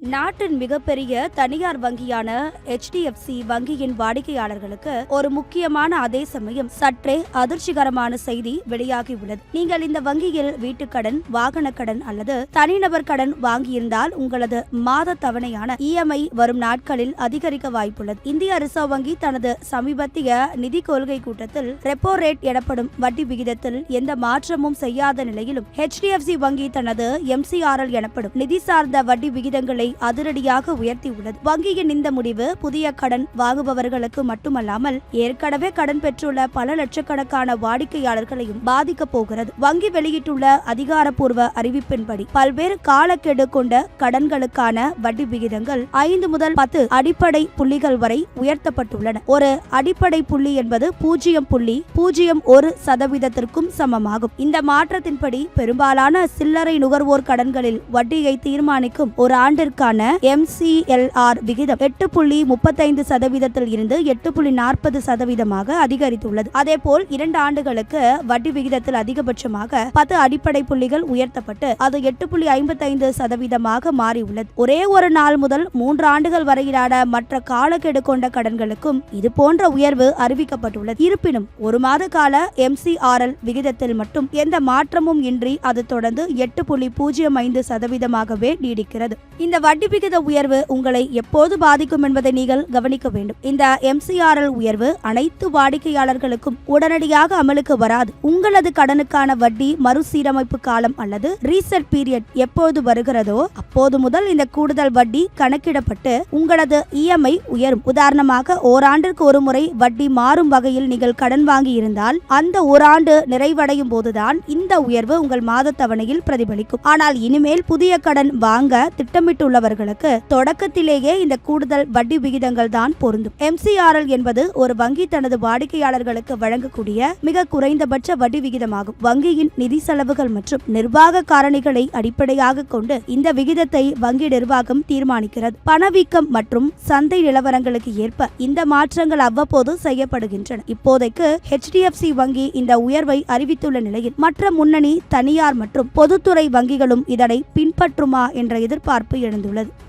நாட்டின் மிகப்பெரிய தனியார் வங்கியான HDFC வங்கியின் வாடிக்கையாளர்களுக்கு ஒரு முக்கியமான அதே சமயம் சற்றே அதிர்ச்சிகரமான செய்தி வெளியாகியுள்ளது. நீங்கள் இந்த வங்கியில் வீட்டுக்கடன், வாகன கடன் அல்லது தனிநபர் கடன் வாங்கியிருந்தால் உங்களது மாத தவணையான EMI வரும் நாட்களில் அதிகரிக்க வாய்ப்புள்ளது. இந்திய ரிசர்வ் வங்கி தனது சமீபத்திய நிதி கொள்கை கூட்டத்தில் ரெப்போ ரேட் எனப்படும் வட்டி விகிதத்தில் எந்த மாற்றமும் செய்யாத நிலையிலும் HDFC வங்கி தனது MCRL எனப்படும் நிதி சார்ந்த வட்டி விகிதங்களை அதிரடியாக உயர்த்தியுள்ளது. வங்கியின் இந்த முடிவு புதிய கடன் வாங்குபவர்களுக்கு மட்டுமல்லாமல் ஏற்கனவே கடன் பெற்றுள்ள பல லட்சக்கணக்கான வாடிக்கையாளர்களையும் பாதிக்கப் போகிறது. வங்கி வெளியிட்டுள்ள அதிகாரப்பூர்வ அறிவிப்பின்படி பல்வேறு காலக்கெடு கொண்ட கடன்களுக்கான வட்டி விகிதங்கள் 5 முதல் 10 அடிப்படை புள்ளிகள் வரை உயர்த்தப்பட்டுள்ளன. ஒரு அடிப்படை புள்ளி என்பது 0.01% சமமாகும். இந்த மாற்றத்தின்படி பெரும்பாலான சில்லறை நுகர்வோர் கடன்களில் வட்டியை தீர்மானிக்கும் ஒரு ஆண்டிற்கான MCLR விகிதம் 8.35% இருந்து 8.40% அதிகரித்துள்ளது. அதேபோல் 2 ஆண்டுகளுக்கு வட்டி விகிதத்தில் அதிகபட்சமாக 10 அடிப்படை புள்ளிகள் உயர்த்தப்பட்டு அது 8.55% மாறியுள்ளது. ஒரே ஒரு நாள் முதல் 3 ஆண்டுகள் வரையிலான மற்ற காலக்கெடு கொண்ட கடன்களுக்கும் இது போன்ற உயர்வு அறிவிக்கப்பட்டுள்ளது. இருப்பினும் ஒரு மாத கால MCRL விகிதத்தில் மட்டும் எந்த மாற்றமும் இன்றி அது தொடர்ந்து 8.05% நீடிக்கிறது. இந்த வட்டி விகித உயர்வு உங்களை எப்போது பாதிக்கும் என்பதை நீங்கள் கவனிக்க வேண்டும். இந்த MCRL உயர்வு அனைத்து வாடிக்கையாளர்களுக்கும் உடனடியாக அமலுக்கு வராது. உங்களது கடனுக்கான வட்டி மறுசீரமைப்பு காலம் அல்லது ரீசெட் பீரியட் எப்போது வருகிறதோ அப்போது முதல் இந்த கூடுதல் வட்டி கணக்கிடப்பட்டு உங்களது EMI உயரும். உதாரணமாக ஓராண்டிற்கு ஒரு முறை வட்டி மாறும் வகையில் நீங்கள் கடன் வாங்கி இருந்தால் அந்த ஓராண்டு நிறைவடையும் போதுதான் இந்த உயர்வு உங்கள் மாத தவணையில் பிரதிபலிக்கும். ஆனால் இனிமேல் புதிய கடன் வாங்க திட்டமிட்டுள்ளவர்களுக்கு தொடக்கத்திலேயே இந்த கூடுதல் வட்டி விகிதங்கள் தான் பொருந்தும். MCRL என்பது ஒரு வங்கி தனது வாடிக்கையாளர்களுக்கு வழங்கக்கூடிய மிக குறைந்தபட்ச வட்டி விகிதமாகும். வங்கியின் நிதி செலவுகள் மற்றும் நிர்வாக காரணிகளை அடிப்படையாக கொண்டு இந்த விகிதத்தை வங்கி நிர்வாகம் தீர்மானிக்கிறது. பணவீக்கம் மற்றும் சந்தை நிலவரங்களுக்கு ஏற்ப இந்த மாற்றங்கள் அவ்வப்போது செய்யப்படுகின்றன. இப்போதைக்கு HDFC வங்கி இந்த உயர்வை அறிவித்துள்ள நிலையில் மற்ற முன்னணி தனியார் மற்றும் பொதுத்துறை வங்கிகளும் இதனை பின்பற்றுமா என்ற எதிர்பார்ப்பு எழுந்துள்ளது.